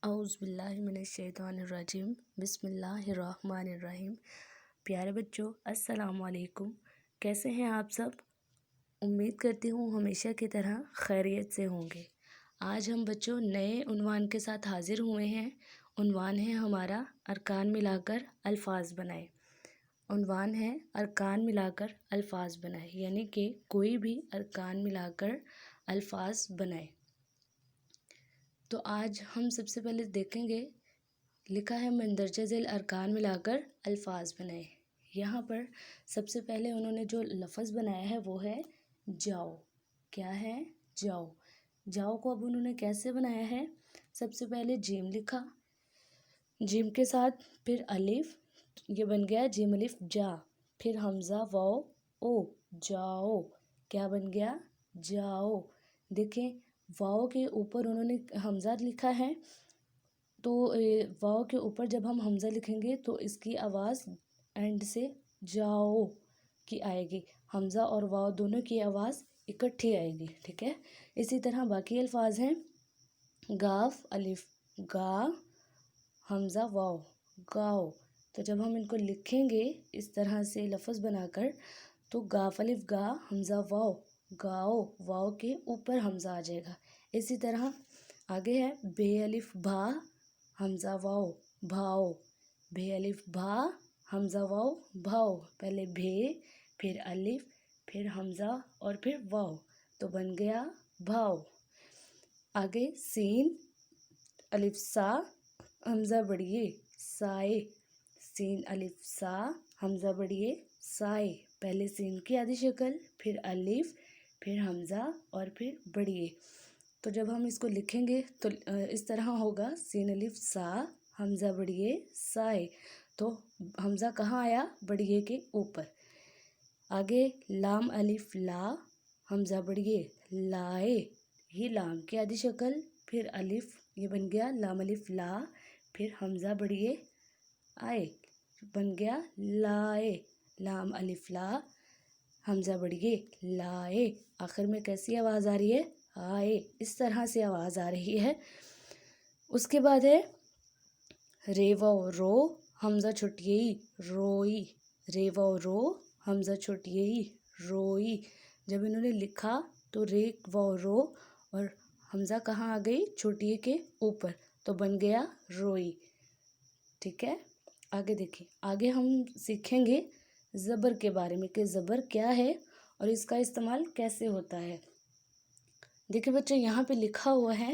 اعوذ باللہ من الشیطان الرجیم، بسم اللہ الرحمن الرحیم۔ پیارے بچوں، السلام علیکم۔ کیسے ہیں آپ سب؟ امید کرتی ہوں ہمیشہ کی طرح خیریت سے ہوں گے۔ آج ہم بچوں نئے عنوان کے ساتھ حاضر ہوئے ہیں۔ عنوان ہے ہمارا ارکان ملا کر الفاظ بنائے۔ عنوان ہے ارکان ملا کر الفاظ بنائے، یعنی کہ کوئی بھی ارکان ملا کر الفاظ بنائے۔ تو آج ہم سب سے پہلے دیکھیں گے، لکھا ہے مندرجہ ذیل ارکان ملا کر الفاظ بنائے۔ یہاں پر سب سے پہلے انہوں نے جو لفظ بنایا ہے وہ ہے جاؤ۔ کیا ہے؟ جاؤ۔ جاؤ کو اب انہوں نے کیسے بنایا ہے؟ سب سے پہلے جیم لکھا، جیم کے ساتھ پھر الف، یہ بن گیا جیم الف جا، پھر حمزہ واو او، جاؤ۔ کیا بن گیا؟ جاؤ۔ دیکھیں واو کے اوپر انہوں نے حمزہ لکھا ہے، تو واو کے اوپر جب ہم حمزہ لکھیں گے تو اس کی آواز اینڈ سے جاؤ کی آئے گی۔ حمزہ اور واو دونوں کی آواز اکٹھی آئے گی، ٹھیک ہے؟ اسی طرح باقی الفاظ ہیں گاف الف گا، حمزہ واو گاؤ۔ تو جب ہم ان کو لکھیں گے اس طرح سے لفظ بنا کر، تو گاف الف گا، حمزہ واو گاؤ، واو کے اوپر حمزہ آ جائے گا۔ اسی طرح آگے ہے بے الف بھا، حمزہ واو بھاؤ، بے الف بھا، حمزہ واو بھاؤ۔ پہلے بھے، پھر الف، پھر حمزہ اور پھر واو، تو بن گیا بھاؤ۔ آگے سین الف سا، حمزہ بڑھئے سائے، سین الف سا، حمزہ بڑھئے سائے۔ پہلے سین کی آدھی شکل، پھر الف، پھر حمزہ اور پھر بڑھئے۔ تو جب ہم اس کو لکھیں گے تو اس طرح ہوگا سین الف سا، حمزہ بڑھئے سائے۔ تو حمزہ کہاں آیا؟ بڑھئے کے اوپر۔ آگے لام الف لا، حمزہ بڑھئے لائے، یہ لام کی آدھی شکل، پھر الف، یہ بن گیا لام الف لا، پھر حمزہ بڑھئے آئے، بن گیا لائے، لام الف لا، حمزہ بڑھئے لائے۔ آخر میں کیسی آواز آ رہی ہے؟ آئے، اس طرح سے آواز آ رہی ہے۔ اس کے بعد ہے رے و رو، حمزہ چھٹیئی روئی، رے و رو، حمزہ چھٹیئی روئی۔ جب انہوں نے لکھا تو رے و رو اور حمزہ کہاں آ گئی؟ چھوٹیے کے اوپر، تو بن گیا روئی، ٹھیک ہے؟ آگے دیکھیں، آگے ہم سیکھیں گے زبر کے بارے میں کہ زبر کیا ہے اور اس کا استعمال کیسے ہوتا ہے۔ دیکھیں بچے، یہاں پہ لکھا ہوا ہے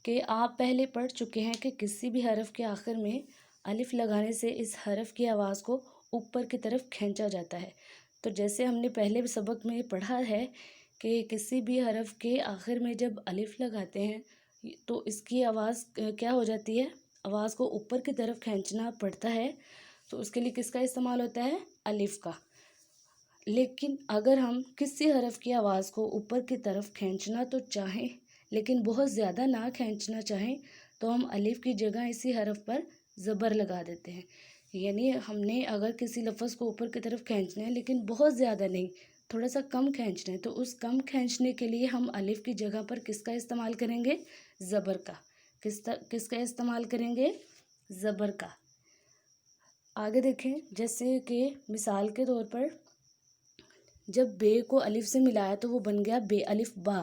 کہ آپ پہلے پڑھ چکے ہیں کہ کسی بھی حرف کے آخر میں الف لگانے سے اس حرف کی آواز کو اوپر کی طرف کھینچا جاتا ہے۔ تو جیسے ہم نے پہلے سبق میں پڑھا ہے کہ کسی بھی حرف کے آخر میں جب الف لگاتے ہیں تو اس کی آواز کیا ہو جاتی ہے؟ آواز کو اوپر کی طرف کھینچنا پڑتا ہے، تو اس کے لیے کس کا استعمال ہوتا ہے؟ الف کا۔ لیکن اگر ہم کسی حرف کی آواز کو اوپر کی طرف کھینچنا تو چاہیں لیکن بہت زیادہ نہ کھینچنا چاہیں، تو ہم الف کی جگہ اسی حرف پر زبر لگا دیتے ہیں۔ یعنی ہم نے اگر کسی لفظ کو اوپر کی طرف کھینچنا ہے لیکن بہت زیادہ نہیں، تھوڑا سا کم کھینچنا ہے، تو اس کم کھینچنے کے لیے ہم الف کی جگہ پر کس کا استعمال کریں گے؟ زبر کا۔ کس کا استعمال کریں گے؟ زبر کا۔ آگے دیکھیں، جیسے کہ مثال کے طور پر جب بے کو الف سے ملایا تو وہ بن گیا بے الف با۔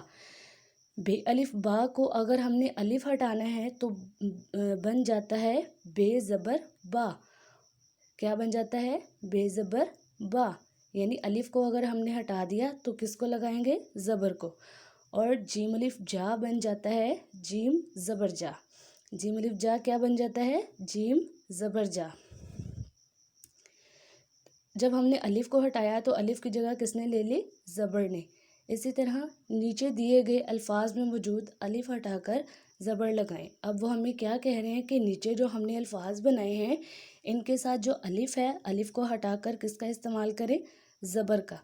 بے الف با کو اگر ہم نے الف ہٹانا ہے تو بن جاتا ہے بے زبر با۔ کیا بن جاتا ہے؟ بے زبر با۔ یعنی الف کو اگر ہم نے ہٹا دیا تو کس کو لگائیں گے؟ زبر کو۔ اور جیم الف جا بن جاتا ہے جیم زبر جا۔ جیم الف جا کیا بن جاتا ہے؟ جیم زبر جا۔ جب ہم نے الف کو ہٹایا تو الف کی جگہ کس نے لے لی؟ زبر نے۔ اسی طرح نیچے دیے گئے الفاظ میں موجود الف ہٹا کر زبر لگائیں۔ اب وہ ہمیں کیا کہہ رہے ہیں کہ نیچے جو ہم نے الفاظ بنائے ہیں ان کے ساتھ جو الف ہے، الف کو ہٹا کر کس کا استعمال کریں؟ زبر کا۔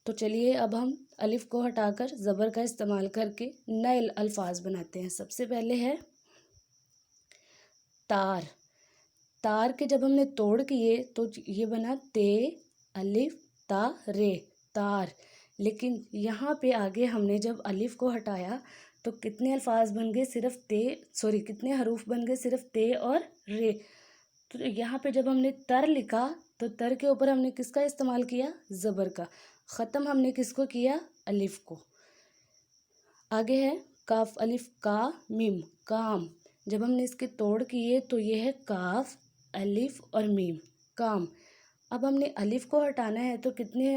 تو چلیے اب ہم الف کو ہٹا کر زبر کا استعمال کر کے نئے الفاظ بناتے ہیں۔ سب سے پہلے ہے تار۔ تار کے جب ہم نے توڑ کیے تو یہ بنا تے الف تا رے، تار۔ لیکن یہاں پہ آگے ہم نے جب الف کو ہٹایا تو کتنے الفاظ بن گئے؟ کتنے حروف بن گئے؟ صرف تے اور رے۔ تو یہاں پہ جب ہم نے تر لکھا تو تر کے اوپر ہم نے کس کا استعمال کیا؟ زبر کا۔ ختم ہم نے کس کو کیا؟ الف کو۔ آگے ہے کاف الف کا میم کام۔ جب ہم نے اس کے توڑ کیے تو یہ ہے کاف الف اور میم کام۔ اب ہم نے الف کو ہٹانا ہے تو کتنے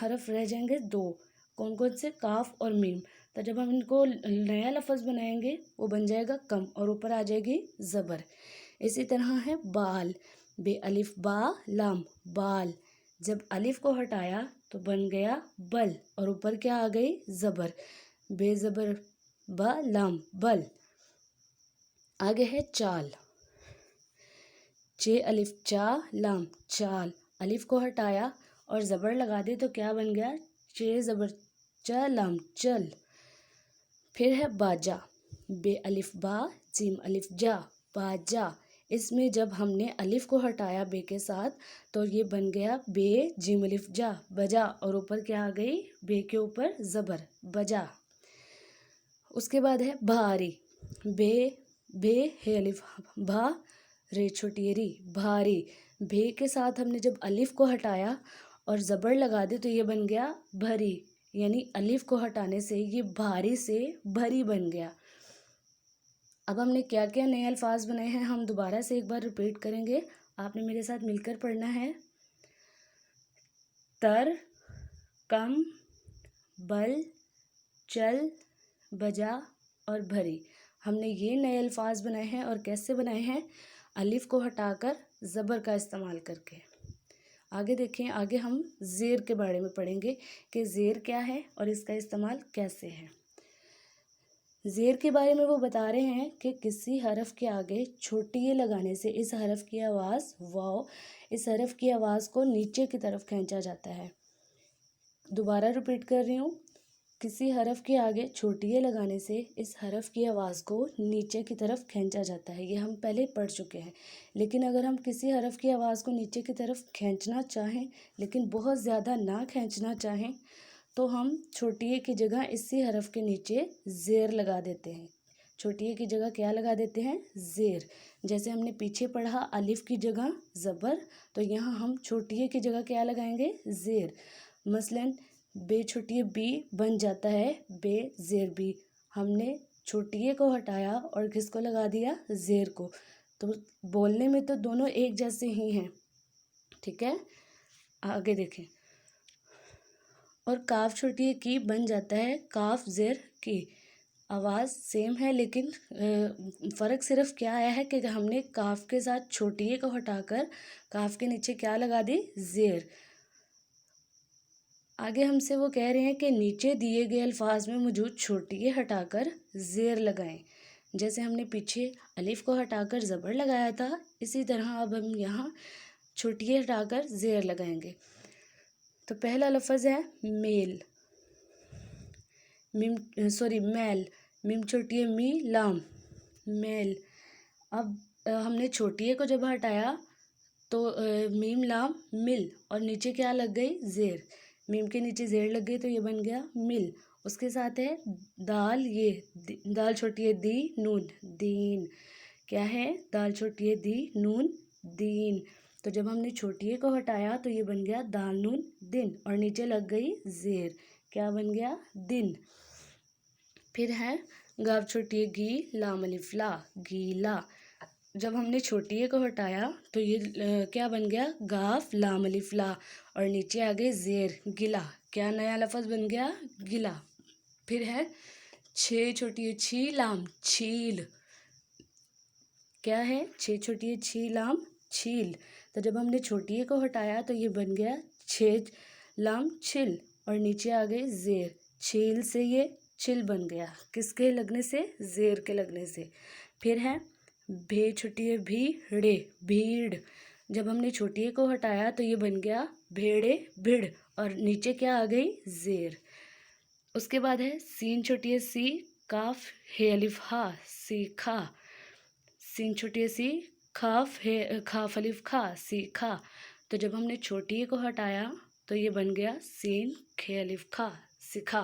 حرف رہ جائیں گے؟ 2۔ کون کون سے؟ کاف اور میم۔ تو جب ہم ان کو نیا لفظ بنائیں گے وہ بن جائے گا کم اور اوپر آ جائے گی زبر۔ اسی طرح ہے بال، بے الف با لام بال۔ جب الف کو ہٹایا تو بن گیا بل اور اوپر کیا آ گئی؟ زبر، بے زبر با لام بل۔ آگے ہے چال، چے الف چا لام چال۔ الف کو ہٹایا اور زبر لگا دی تو کیا بن گیا؟ چے زبر چا لام چل۔ پھر ہے باجا، بے الف با جیم الف جا باجا۔ اس میں جب ہم نے الف کو ہٹایا بے کے ساتھ تو یہ بن گیا بے جیم الف جا بجا اور اوپر کیا آ گئی؟ بے کے اوپر زبر بجا۔ اس کے بعد ہے بھاری، بے ہے الف بھا رے چھوٹی ری بھاری۔ بے کے ساتھ ہم نے جب الف کو ہٹایا اور زبر لگا دی تو یہ بن گیا بھری، یعنی الف کو ہٹانے سے یہ بھاری سے بھری بن گیا۔ اب ہم نے کیا کیا نئے الفاظ بنائے ہیں ہم دوبارہ سے ایک بار ریپیٹ کریں گے، آپ نے میرے ساتھ مل کر پڑھنا ہے۔ تر، کم، بل، چل، بجا اور بھری۔ ہم نے یہ نئے الفاظ بنائے ہیں اور کیسے بنائے ہیں؟ الف کو ہٹا کر زبر کا استعمال کر کے۔ آگے دیکھیں، آگے ہم زیر کے بارے میں پڑھیں گے کہ زیر کیا ہے اور اس کا استعمال کیسے ہے۔ زیر کے بارے میں وہ بتا رہے ہیں کہ کسی حرف کے آگے چھوٹی یہ لگانے سے اس حرف کی آواز واو، اس حرف کی آواز کو نیچے کی طرف کھینچا جاتا ہے۔ دوبارہ ریپیٹ کر رہی ہوں، کسی حرف کے آگے چھوٹی یہ لگانے سے اس حرف کی آواز کو نیچے کی طرف کھینچا جاتا ہے۔ یہ ہم پہلے پڑھ چکے ہیں، لیکن اگر ہم کسی حرف کی آواز کو نیچے کی طرف کھینچنا چاہیں لیکن بہت زیادہ نہ کھینچنا چاہیں تو ہم چھوٹی اے کی جگہ اسی حرف کے نیچے زیر لگا دیتے ہیں۔ چھوٹی اے کی جگہ کیا لگا دیتے ہیں؟ زیر۔ جیسے ہم نے پیچھے پڑھا الف کی جگہ زبر، تو یہاں ہم چھوٹی اے کی جگہ کیا لگائیں گے؟ زیر۔ مثلاً بے چھوٹی اے بی بن جاتا ہے بے زیر بی۔ ہم نے چھوٹی اے کو ہٹایا اور کس کو لگا دیا؟ زیر کو۔ تو بولنے میں تو دونوں ایک جیسے ہی ہیں، ٹھیک ہے؟ آگے دیکھیں، اور کاف چھوٹی اے کی بن جاتا ہے کاف زیر کی۔ آواز سیم ہے لیکن فرق صرف کیا آیا ہے کہ ہم نے کاف کے ساتھ چھوٹی اے کو ہٹا کر کاف کے نیچے کیا لگا دی؟ زیر۔ آگے ہم سے وہ کہہ رہے ہیں کہ نیچے دیے گئے الفاظ میں موجود چھوٹی اے ہٹا کر زیر لگائیں۔ جیسے ہم نے پیچھے الف کو ہٹا کر زبر لگایا تھا، اسی طرح اب ہم یہاں چھوٹی اے ہٹا کر زیر لگائیں گے۔ تو پہلا لفظ ہے میل، میل، میم چھوٹی اے می لام میل۔ اب ہم نے چھوٹی اے کو جب ہٹایا تو میم لام مل اور نیچے کیا لگ گئی؟ زیر۔ میم کے نیچے زیر لگ گئی تو یہ بن گیا مل۔ اس کے ساتھ ہے دال، یہ دال چھوٹی اے دی نون دین۔ کیا ہے؟ دال چھوٹی اے دی نون دین۔ تو جب ہم نے چھوٹی اے کو ہٹایا تو یہ بن گیا دال نون دن اور نیچے لگ گئی زیر۔ کیا بن گیا؟ دن۔ پھر ہے گاف چھوٹی اے گی لام الف لا گیلا۔ جب ہم نے چھوٹی اے کو ہٹایا تو یہ کیا بن گیا؟ گاف لام الف لا اور نیچے آ گئے زیر گلا۔ کیا نیا لفظ بن گیا؟ گلا۔ پھر ہے چھ چھوٹی اے چھی لام چھیل۔ کیا ہے؟ چھ چھوٹی اے چھی لام چھیل۔ تو جب ہم نے چھوٹی اے کو ہٹایا تو یہ بن گیا چھ لام چھل اور نیچے آ گئے زیر۔ چھیل سے یہ چل بن گیا، کس کے لگنے سے؟ زیر کے لگنے سے۔ پھر ہے بھے چھوٹی اے بھی ڑے بھیڑ۔ جب ہم نے چھوٹی اے کو ہٹایا تو یہ بن گیا بھیڑے بھڑ اور نیچے کیا آ گئی؟ زیر۔ اس کے بعد ہے سین چھوٹی اے سی کاف ہے الف ہا سیکھا۔ سین چھوٹی اے سی کاف ہے کاف الف کھا سیکھا۔ تو جب ہم نے چھوٹی اے کو ہٹایا تو یہ بن گیا سین کھے الف کھا سکھا